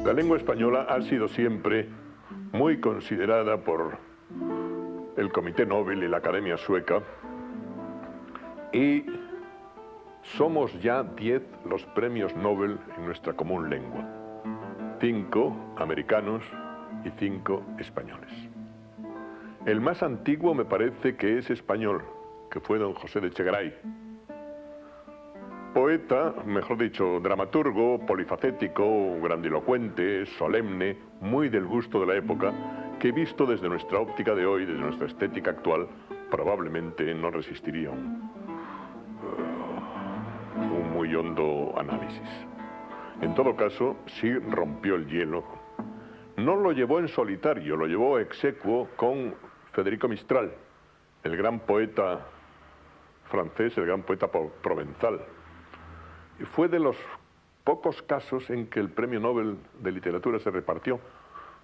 La lengua española ha sido siempre muy considerada por el Comité Nobel y la Academia Sueca, y somos ya 10 los premios Nobel en nuestra común lengua, 5 americanos y 5 españoles. El más antiguo me parece que es español, que fue don José de Echegaray, poeta, mejor dicho, dramaturgo, polifacético, grandilocuente, solemne, muy del gusto de la época, que visto desde nuestra óptica de hoy, desde nuestra estética actual, probablemente no resistiría un muy hondo análisis. En todo caso, sí rompió el hielo. No lo llevó en solitario, lo llevó exequo con Federico Mistral, el gran poeta francés, el gran poeta provenzal. Y fue de los pocos casos en que el premio Nobel de Literatura se repartió.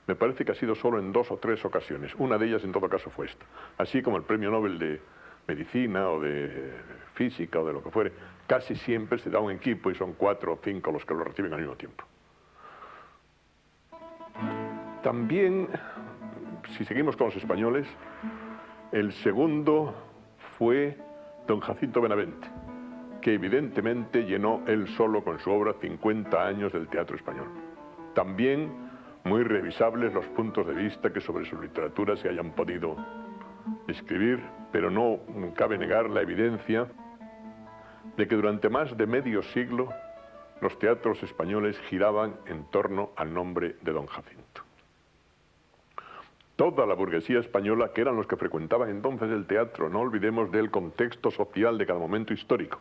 Me parece que ha sido solo en 2 o 3 ocasiones. Una de ellas, en todo caso, fue esta. Así como el premio Nobel de Medicina o de Física o de lo que fuere, casi siempre se da un equipo y son 4 o 5 los que lo reciben al mismo tiempo. También, si seguimos con los españoles, el segundo fue don Jacinto Benavente, que evidentemente llenó él solo con su obra 50 años del teatro español. También muy revisables los puntos de vista que sobre su literatura se hayan podido escribir, pero no cabe negar la evidencia de que durante más de medio siglo los teatros españoles giraban en torno al nombre de don Jacinto. Toda la burguesía española, que eran los que frecuentaban entonces el teatro, no olvidemos del contexto social de cada momento histórico,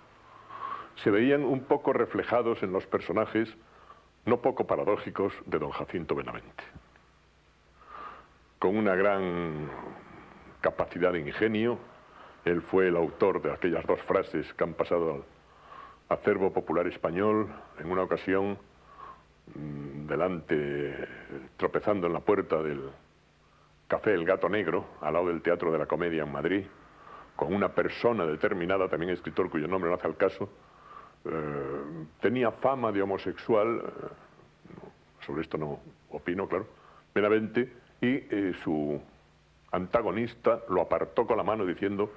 se veían un poco reflejados en los personajes no poco paradójicos de don Jacinto Benavente. Con una gran capacidad de ingenio, él fue el autor de aquellas 2 frases que han pasado al acervo popular español. En una ocasión, tropezando en la puerta del Café El Gato Negro, al lado del Teatro de la Comedia en Madrid, con una persona determinada, también escritor cuyo nombre no hace al caso, tenía fama de homosexual, sobre esto no opino, claro, Benavente, y su antagonista lo apartó con la mano diciendo: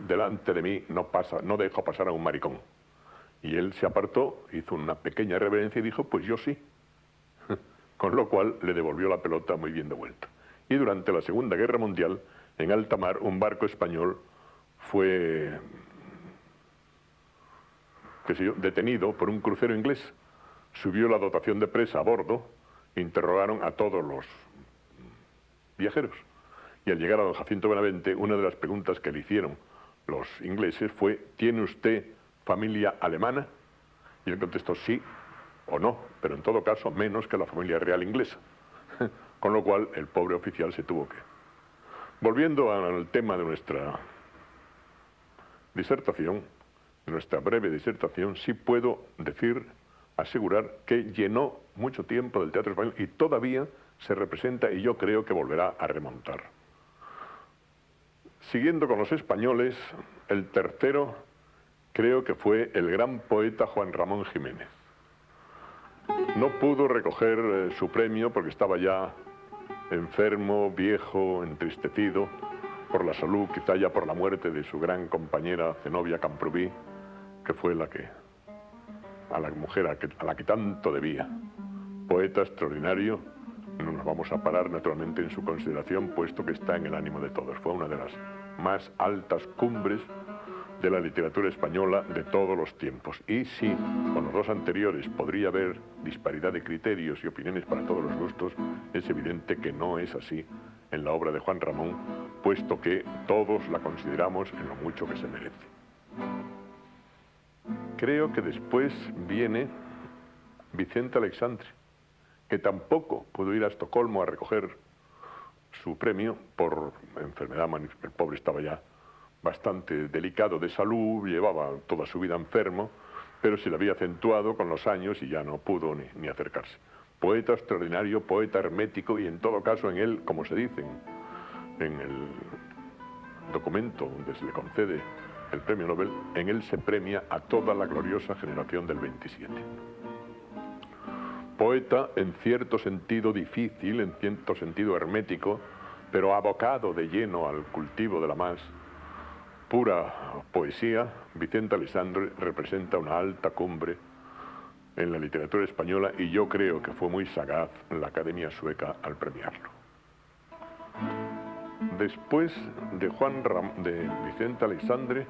delante de mí no dejo pasar a un maricón. Y él se apartó, hizo una pequeña reverencia y dijo: pues yo sí. Con lo cual le devolvió la pelota muy bien de vuelta. Y durante la Segunda Guerra Mundial, en alta mar, un barco español fue detenido por un crucero inglés. Subió la dotación de presa a bordo, interrogaron a todos los viajeros. Y al llegar a don Jacinto Benavente, una de las preguntas que le hicieron los ingleses fue: ¿tiene usted familia alemana? Y él contestó sí o no, pero en todo caso menos que la familia real inglesa. Con lo cual el pobre oficial se tuvo que... Volviendo al tema de nuestra disertación, de nuestra breve disertación, sí puedo asegurar que llenó mucho tiempo del teatro español y todavía se representa, y yo creo que volverá a remontar. Siguiendo con los españoles, el tercero creo que fue el gran poeta Juan Ramón Jiménez. No pudo recoger su premio porque estaba ya enfermo, viejo, entristecido por la salud, quizá ya por la muerte de su gran compañera Zenobia Camprubí, que fue a la mujer a la que tanto debía. Poeta extraordinario, no nos vamos a parar naturalmente en su consideración, puesto que está en el ánimo de todos. Fue una de las más altas cumbres de la literatura española de todos los tiempos. Y si con los 2 anteriores podría haber disparidad de criterios y opiniones para todos los gustos, es evidente que no es así en la obra de Juan Ramón, puesto que todos la consideramos en lo mucho que se merece. Creo que después viene Vicente Aleixandre, que tampoco pudo ir a Estocolmo a recoger su premio por enfermedad. El pobre estaba ya bastante delicado de salud, llevaba toda su vida enfermo, pero se le había acentuado con los años y ya no pudo ni acercarse. Poeta extraordinario, poeta hermético, y en todo caso en él, como se dice en el documento donde se le concede el premio Nobel, en él se premia a toda la gloriosa generación del 27. poeta en cierto sentido difícil, en cierto sentido hermético, pero abocado de lleno al cultivo de la más pura poesía, Vicente Aleixandre representa una alta cumbre en la literatura española y yo creo que fue muy sagaz la Academia Sueca al premiarlo. Después de de Vicente Aleixandre,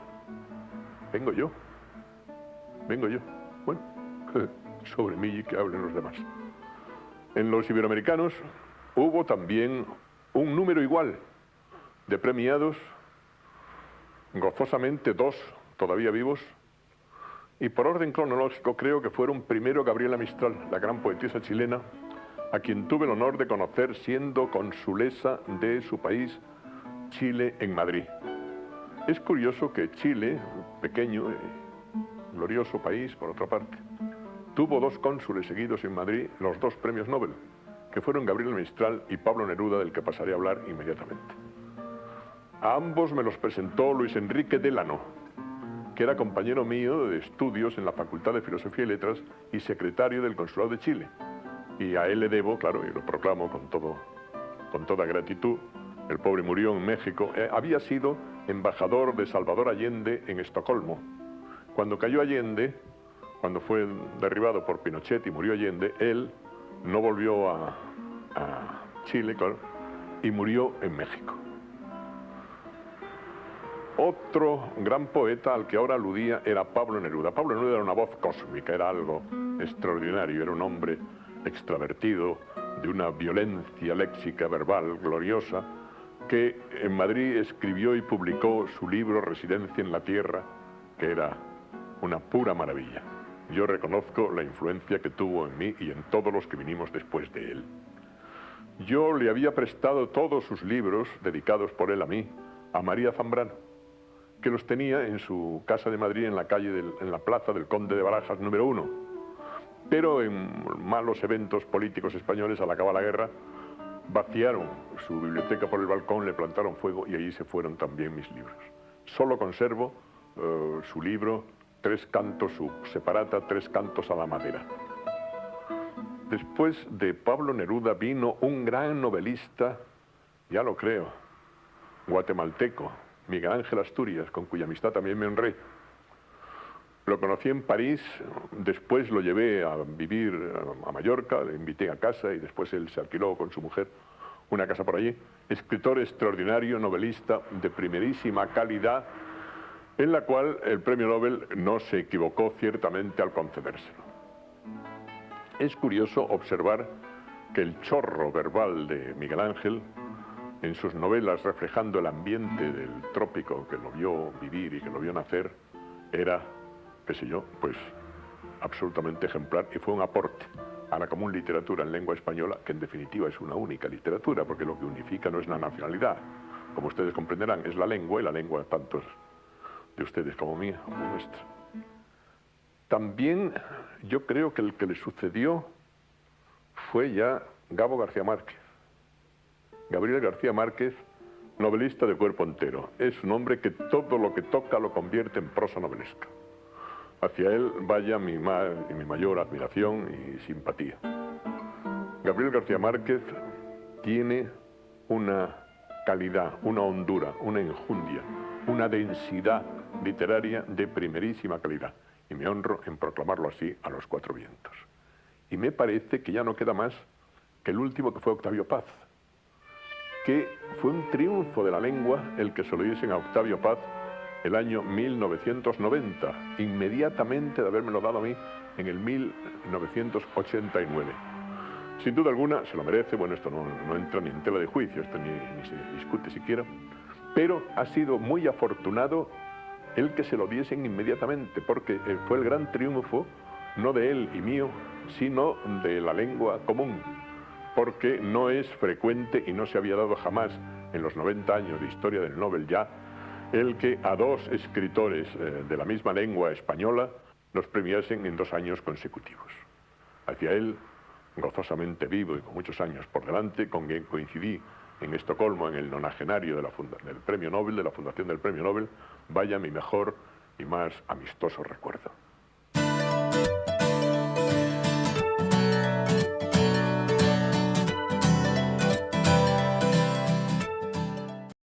vengo yo. Bueno, sobre mí y que hablen los demás. En los iberoamericanos hubo también un número igual de premiados, gozosamente 2 todavía vivos, y por orden cronológico creo que fueron primero Gabriela Mistral, la gran poetisa chilena, a quien tuve el honor de conocer siendo consulesa de su país, Chile, en Madrid. Es curioso que Chile, pequeño y glorioso país, por otra parte, tuvo 2 cónsules seguidos en Madrid, los 2 premios Nobel, que fueron Gabriela Mistral y Pablo Neruda, del que pasaré a hablar inmediatamente. A ambos me los presentó Luis Enrique Delano, que era compañero mío de estudios en la Facultad de Filosofía y Letras y secretario del Consulado de Chile. Y a él le debo, claro, y lo proclamo con toda gratitud, el pobre murió en México, había sido embajador de Salvador Allende en Estocolmo. Cuando cayó Allende, cuando fue derribado por Pinochet y murió Allende, él no volvió a Chile, claro, y murió en México. Otro gran poeta al que ahora aludía era Pablo Neruda. Pablo Neruda era una voz cósmica, era algo extraordinario, era un hombre extravertido, de una violencia léxica, verbal, gloriosa, que en Madrid escribió y publicó su libro Residencia en la Tierra, que era una pura maravilla. Yo reconozco la influencia que tuvo en mí y en todos los que vinimos después de él. Yo le había prestado todos sus libros, dedicados por él a mí, a María Zambrano, que los tenía en su casa de Madrid, en la plaza del Conde de Barajas número 1. Pero en malos eventos políticos españoles, al acabar la guerra, vaciaron su biblioteca por el balcón, le plantaron fuego y allí se fueron también mis libros. Solo conservo su libro, 3 cantos, su separata, 3 cantos a la madera. Después de Pablo Neruda vino un gran novelista, ya lo creo, guatemalteco, Miguel Ángel Asturias, con cuya amistad también me honré. Lo conocí en París, después lo llevé a vivir a Mallorca, le invité a casa y después él se alquiló con su mujer una casa por allí. Escritor extraordinario, novelista de primerísima calidad, en la cual el premio Nobel no se equivocó ciertamente al concedérselo. Es curioso observar que el chorro verbal de Miguel Ángel, en sus novelas reflejando el ambiente del trópico que lo vio vivir y que lo vio nacer, era, qué sé yo, pues absolutamente ejemplar y fue un aporte a la común literatura en lengua española, que en definitiva es una única literatura, porque lo que unifica no es la nacionalidad, como ustedes comprenderán, es la lengua, y la lengua tanto de ustedes como mía, como nuestra. También yo creo que el que le sucedió fue ya Gabo García Márquez. Gabriel García Márquez, novelista de cuerpo entero. Es un hombre que todo lo que toca lo convierte en prosa novelesca. Hacia él vaya mi mayor admiración y simpatía. Gabriel García Márquez tiene una calidad, una hondura, una enjundia, una densidad literaria de primerísima calidad. Y me honro en proclamarlo así a los 4 vientos. Y me parece que ya no queda más que el último, que fue Octavio Paz, que fue un triunfo de la lengua el que se lo diesen a Octavio Paz el año 1990, inmediatamente de habérmelo dado a mí en el 1989. Sin duda alguna se lo merece, bueno, esto no entra ni en tela de juicio, esto ni se discute siquiera, pero ha sido muy afortunado el que se lo diesen inmediatamente, porque fue el gran triunfo, no de él y mío, sino de la lengua común, porque no es frecuente y no se había dado jamás en los 90 años de historia del Nobel ya, el que a 2 escritores de la misma lengua española los premiasen en 2 años consecutivos. Hacia él, gozosamente vivo y con muchos años por delante, con quien coincidí en Estocolmo en el 90º del Premio Nobel, de la Fundación del Premio Nobel, vaya mi mejor y más amistoso recuerdo.